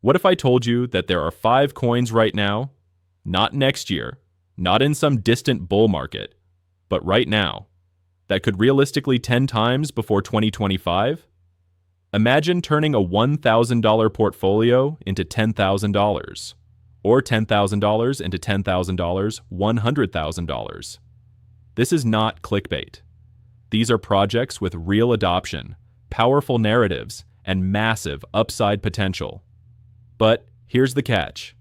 What if I told you that there are 5 coins right now, not next year, not in some distant bull market, but right now, that could realistically 10 times before 2025? Imagine turning a $1,000 portfolio into $10,000, or $10,000 into $10,000, $100,000. This is not clickbait. These are projects with real adoption, powerful narratives, and massive upside potential. But here's the catch.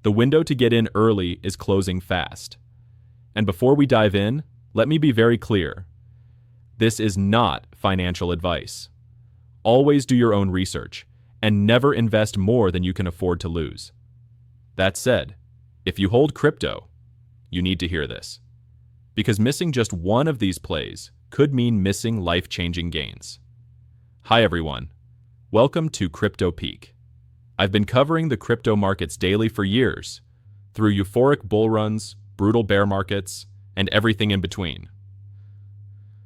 The window to get in early is closing fast. And before we dive in, let me be very clear. This is not financial advice. Always do your own research, and never invest more than you can afford to lose. That said, if you hold crypto, you need to hear this. Because missing just one of these plays could mean missing life-changing gains. Hi everyone, welcome to Crypto Peak. I've been covering the crypto markets daily for years, through euphoric bull runs, brutal bear markets, and everything in between.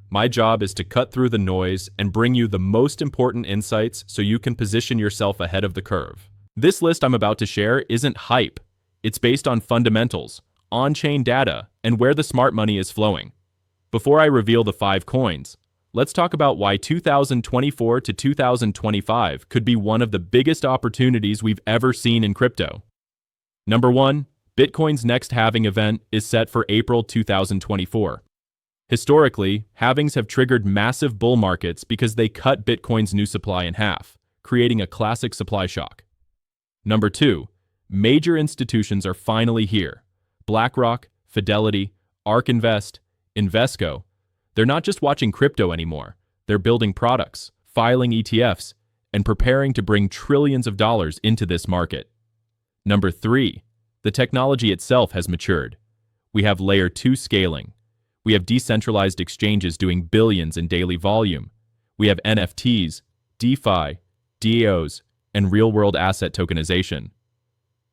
My job is to cut through the noise and bring you the most important insights so you can position yourself ahead of the curve. This list I'm about to share isn't hype. It's based on fundamentals, on-chain data, and where the smart money is flowing. Before I reveal the 5 coins, let's talk about why 2024 to 2025 could be one of the biggest opportunities we've ever seen in crypto. Number 1, Bitcoin's next halving event is set for April 2024. Historically, halvings have triggered massive bull markets because they cut Bitcoin's new supply in half, creating a classic supply shock. Number 2, major institutions are finally here. BlackRock, Fidelity, ARK Invest, Invesco. They're not just watching crypto anymore. They're building products, filing ETFs, and preparing to bring trillions of dollars into this market. Number 3, the technology itself has matured. We have layer 2 scaling. We have decentralized exchanges doing billions in daily volume. We have NFTs, DeFi, DAOs, and real-world asset tokenization.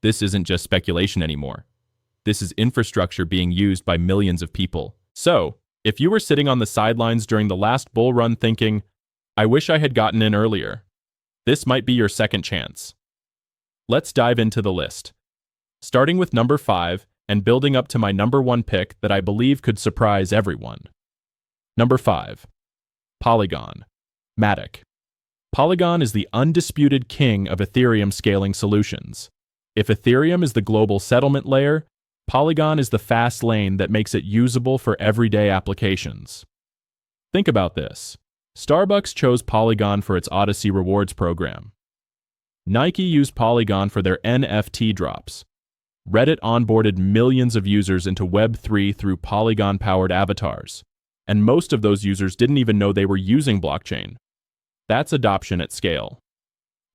This isn't just speculation anymore. This is infrastructure being used by millions of people. So, if you were sitting on the sidelines during the last bull run thinking, I wish I had gotten in earlier, this might be your second chance. Let's dive into the list. Starting with number 5, and building up to my number 1 pick that I believe could surprise everyone. Number 5. Polygon. MATIC. Polygon is the undisputed king of Ethereum scaling solutions. If Ethereum is the global settlement layer, Polygon is the fast lane that makes it usable for everyday applications. Think about this. Starbucks chose Polygon for its Odyssey Rewards program. Nike used Polygon for their NFT drops. Reddit onboarded millions of users into Web3 through Polygon-powered avatars, and most of those users didn't even know they were using blockchain. That's adoption at scale.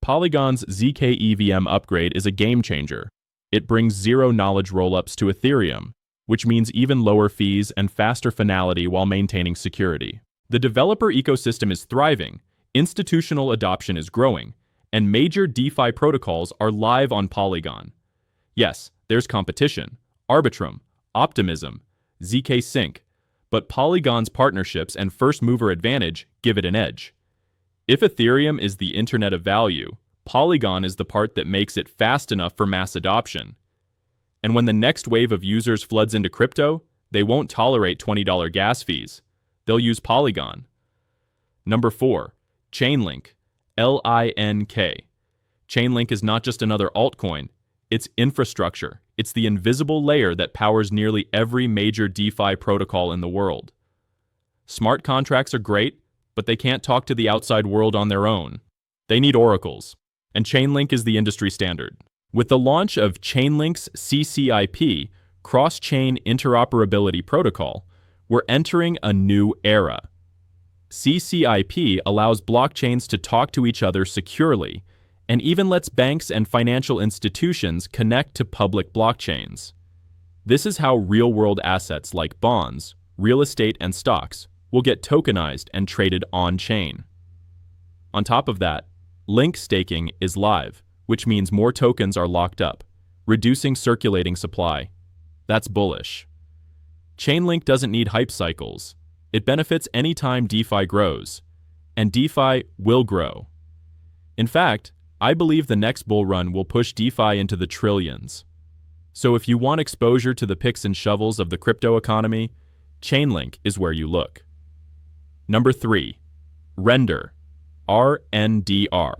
Polygon's ZK EVM upgrade is a game changer. It brings zero-knowledge rollups to Ethereum, which means even lower fees and faster finality while maintaining security. The developer ecosystem is thriving, institutional adoption is growing, and major DeFi protocols are live on Polygon. Yes, there's competition, Arbitrum, Optimism, ZK Sync, but Polygon's partnerships and first-mover advantage give it an edge. If Ethereum is the Internet of Value, Polygon is the part that makes it fast enough for mass adoption. And when the next wave of users floods into crypto, they won't tolerate $20 gas fees. They'll use Polygon. Number 4, Chainlink, LINK. Chainlink is not just another altcoin. It's infrastructure. It's the invisible layer that powers nearly every major DeFi protocol in the world. Smart contracts are great, but they can't talk to the outside world on their own. They need oracles, and Chainlink is the industry standard. With the launch of Chainlink's CCIP, Cross-Chain Interoperability Protocol, we're entering a new era. CCIP allows blockchains to talk to each other securely, and even lets banks and financial institutions connect to public blockchains. This is how real-world assets like bonds, real estate, and stocks will get tokenized and traded on-chain. On top of that, link staking is live, which means more tokens are locked up, reducing circulating supply. That's bullish. Chainlink doesn't need hype cycles. It benefits anytime DeFi grows, and DeFi will grow. In fact, I believe the next bull run will push DeFi into the trillions. So if you want exposure to the picks and shovels of the crypto economy, Chainlink is where you look. Number 3. Render. RNDR.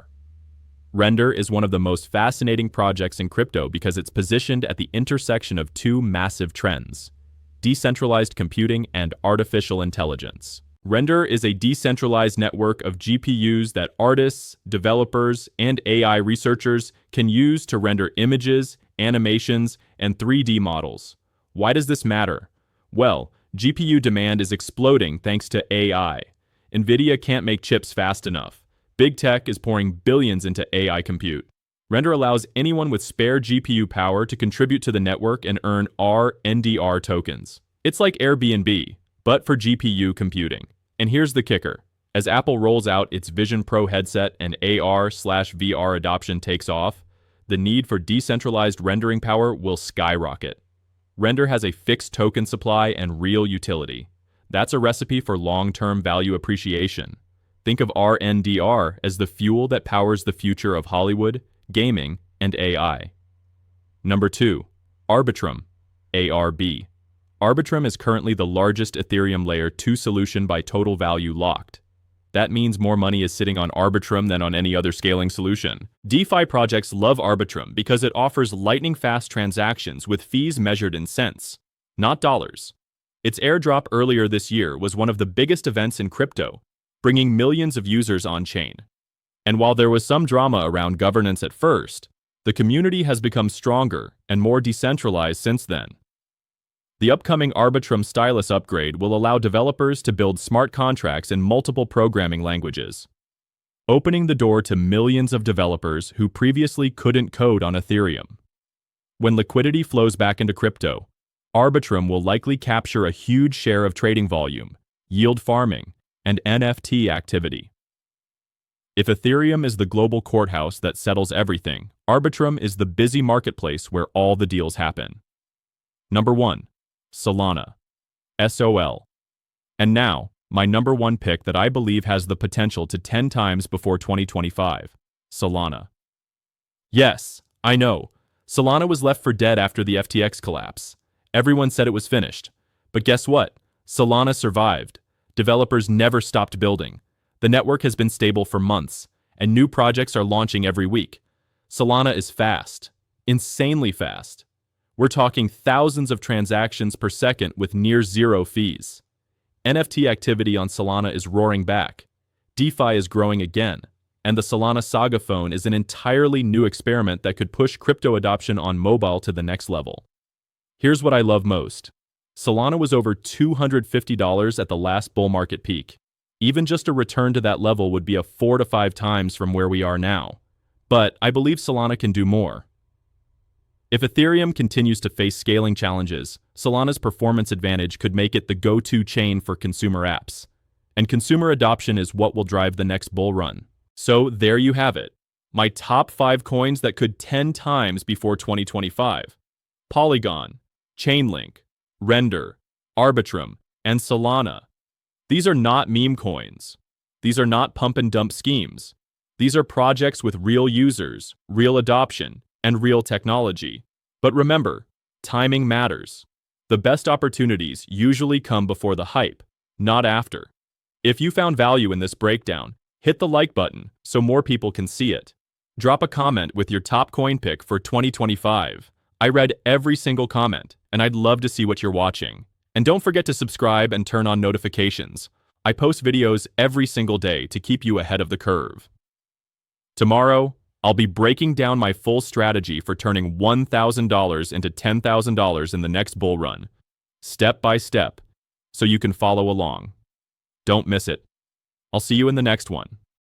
Render is one of the most fascinating projects in crypto because it's positioned at the intersection of two massive trends: decentralized computing and artificial intelligence. Render is a decentralized network of GPUs that artists, developers, and AI researchers can use to render images, animations, and 3D models. Why does this matter? Well, GPU demand is exploding thanks to AI. NVIDIA can't make chips fast enough. Big tech is pouring billions into AI compute. Render allows anyone with spare GPU power to contribute to the network and earn RNDR tokens. It's like Airbnb, but for GPU computing. And here's the kicker. As Apple rolls out its Vision Pro headset and AR/VR adoption takes off, the need for decentralized rendering power will skyrocket. Render has a fixed token supply and real utility. That's a recipe for long-term value appreciation. Think of RNDR as the fuel that powers the future of Hollywood, gaming, and AI. Number 2. Arbitrum. ARB. Arbitrum is currently the largest Ethereum Layer 2 solution by total value locked. That means more money is sitting on Arbitrum than on any other scaling solution. DeFi projects love Arbitrum because it offers lightning-fast transactions with fees measured in cents, not dollars. Its airdrop earlier this year was one of the biggest events in crypto, bringing millions of users on-chain. And while there was some drama around governance at first, the community has become stronger and more decentralized since then. The upcoming Arbitrum stylus upgrade will allow developers to build smart contracts in multiple programming languages, opening the door to millions of developers who previously couldn't code on Ethereum. When liquidity flows back into crypto, Arbitrum will likely capture a huge share of trading volume, yield farming, and NFT activity. If Ethereum is the global courthouse that settles everything, Arbitrum is the busy marketplace where all the deals happen. Number 1. Solana. SOL. And now, my number 1 pick that I believe has the potential to 10 times before 2025. Solana. Yes, I know. Solana was left for dead after the FTX collapse. Everyone said it was finished. But guess what? Solana survived. Developers never stopped building. The network has been stable for months, and new projects are launching every week. Solana is fast. Insanely fast. We're talking thousands of transactions per second with near zero fees. NFT activity on Solana is roaring back. DeFi is growing again, and the Solana Saga phone is an entirely new experiment that could push crypto adoption on mobile to the next level. Here's what I love most. Solana was over $250 at the last bull market peak. Even just a return to that level would be a 4 to 5 times from where we are now. But I believe Solana can do more. If Ethereum continues to face scaling challenges, Solana's performance advantage could make it the go-to chain for consumer apps. And consumer adoption is what will drive the next bull run. So there you have it. My top 5 coins that could 10 times before 2025. Polygon, Chainlink, Render, Arbitrum, and Solana. These are not meme coins. These are not pump and dump schemes. These are projects with real users, real adoption, and real technology. But remember, timing matters. The best opportunities usually come before the hype, not after. If you found value in this breakdown, hit the like button so more people can see it. Drop a comment with your top coin pick for 2025. I read every single comment, and I'd love to see what you're watching. And don't forget to subscribe and turn on notifications. I post videos every single day to keep you ahead of the curve. Tomorrow, I'll be breaking down my full strategy for turning $1,000 into $10,000 in the next bull run, step by step, so you can follow along. Don't miss it. I'll see you in the next one.